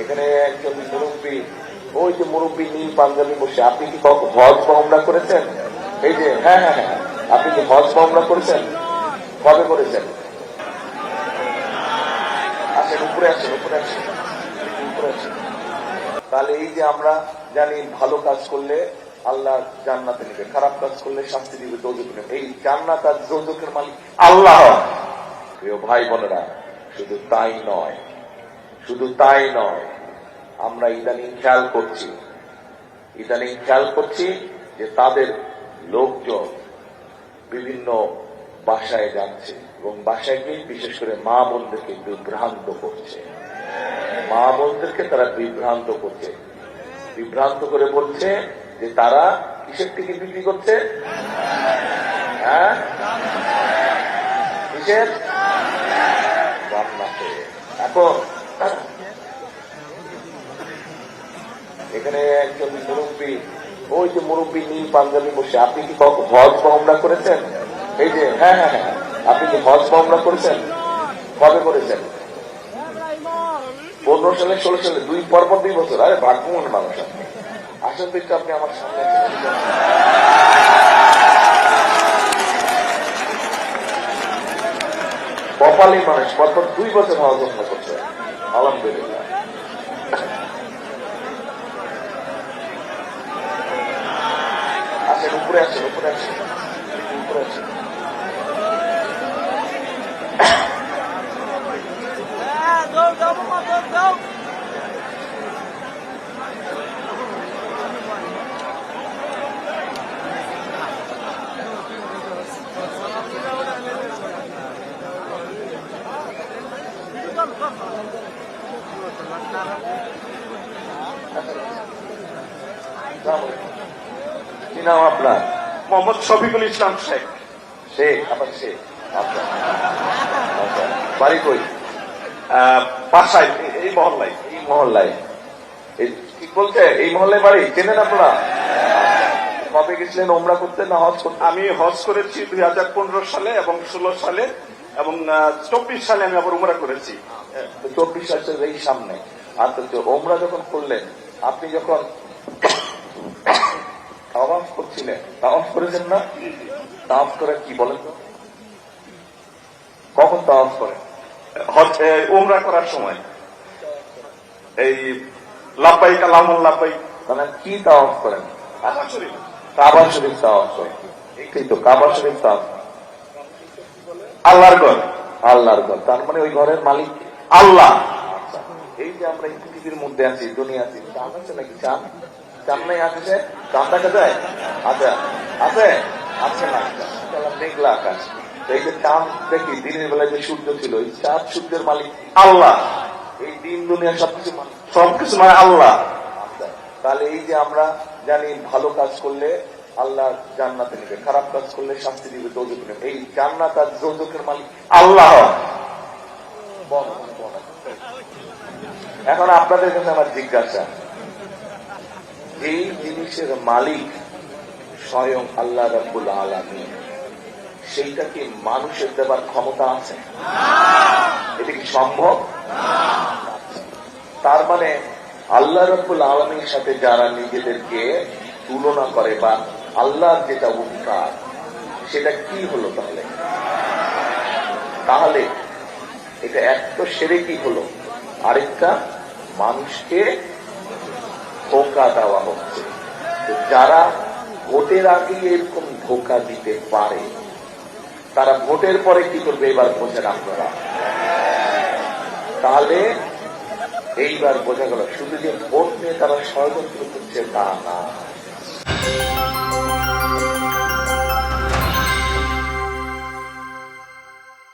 এখানে একজন মুরব্বী, ওই যে মুরব্বী নীল পাঞ্জাবি বসে, আপনি কি হজ বা উমরা করেছেন? এই যে হ্যাঁ হ্যাঁ হ্যাঁ, আপনি কি হজ বা উমরা করেছেন? কবে করেছেন? আসেন উপরে, আসেন উপরে, আসেন উপরে আসেন। তাহলে এই যে আমরা জানি ভালো কাজ করলে আল্লাহ জান্নাতে নেবে, খারাপ কাজ করলে শাস্তি দিবে, দোজখে নেবে। এই জান্নাত আর দোজখের মালিক আল্লাহ। প্রিয় ভাই বোনেরা, শুধু তাই নয়, শুধু তাই নয়, আমরা ইদানিং খেয়াল করছি যে তাদের লোকজন বিভিন্ন বাসায় যাচ্ছে এবং বাসায় গিয়ে বিশেষ করে মা বোনদেরকে বিভ্রান্ত করছে। মা বোনদেরকে তারা বিভ্রান্ত করে বলছে যে তারা কিসের টিকিট বিক্রি করছে? হ্যাঁ, কিসের? জান্নাতে। এখন এখানে একজন মুরব্বী, ওই যে মুরব্বী নীল পাঞ্জাবি বসে, আপনি কি হজ বা উমরা করেছেন? এই যে হ্যাঁ হ্যাঁ হ্যাঁ, আপনি কি হজ বা উমরা করেছেন? কবে করেছেন? 15 সালে, 16 সালে, পরপর 2 বছর। আরে ভাগ্যবান মানুষ আপনি। আসেন তো একটু, আপনি আমার সামনে কপালি মানুষ, পরপর 2 বছর হজ উমরা করছে। আলহামদুলিল্লাহ। আসেন উপরে, আসেন উপরে, আসেন উপরে, আসেন। কি নাম আপনার? মোহাম্মদ শফিকুল ইসলাম শেখ। আবার শেখ, আপনার বাড়ি কই? বাসায় এই মহল্লায়। এই মহল্লায়? কি বলছে এই মহল্লায় বাড়ি? চেনেন আপনারা? কবে গেছিলেন ওমরা করতে না হজ করতে? আমি হজ করেছি 2015 সালে এবং 16 সালে এবং 24 সালে আমি আবার উমরা করেছি। 24 সালের এই সামনে। আচ্ছা, ওমরা যখন করলেন, আপনি যখন তাওয়াফ করছিলেন, তাওয়াফ করেছেন না? তাওয়াফ করে কি বলেন তো? কখন তাওয়াফ করেন? উমরা করার সময় এই লাব্বাইক আল্লাহুম্মা লাব্বাইক, মানে কি তাওয়াফ করেন? কাবা শরীফ। কাবা শরীফ তাওয়াফ করেন। এই তো কাবা শরীফ তাওয়াফ, আল্লাহর ঘর। আল্লাহর ঘর, তার মানে ওই ঘরের মালিক আল্লাহ। আচ্ছা, এই যে আমরা এই পৃথিবীর মধ্যে আছি, দুনিয়া আছি, চাঁদ আছে নাকি? চাঁদ চাঁদ নাই? আছে? চাঁদ দেখা যায়? আচ্ছা, আছে আছে না? মেঘলা আকাশ। এই যে চাঁদ দেখি, দিনের বেলায় যে সূর্য ছিল, এই চাঁদ সূর্যের মালিক আল্লাহ। এই দিন দুনিয়া সবকিছু মালিক, সবকিছু মানে আল্লাহ। আচ্ছা, তাহলে এই যে আমরা জানি ভালো কাজ করলে আল্লাহ জান্নাতে নেবে, খারাপ কাজ করলে শাস্তি দিবে, দোজখে নেবে। এই জান্নাত আর দোজখের মালিক আল্লাহ। এখন আপনাদের কাছে আমার জিজ্ঞাসা, এই জিনিসের মালিক স্বয়ং আল্লাহ রাব্বুল আলামিন, সেইটা কি মানুষের দেবার ক্ষমতা আছে? এটা কি সম্ভব? তার মানে আল্লাহ রাব্বুল আলামিনের সাথে যারা নিজেদেরকে তুলনা করে বা আল্লাহর যেটা উপকার, সেটা কি হলো তাহলে? তাহলে এটা এক তো শিরকি হলো, আরেকটা মানুষকে ধোঁকা দেওয়া হচ্ছে। যারা ভোটের আগে এরকম ধোঁকা দিতে পারে, তারা ভোটের পরে কি করবে এবার বোঝেন আপনারা। তাহলে এইবার বোঝা গেল শুধু যে ভোট নিয়ে তারা ষড়যন্ত্র করছে তা না।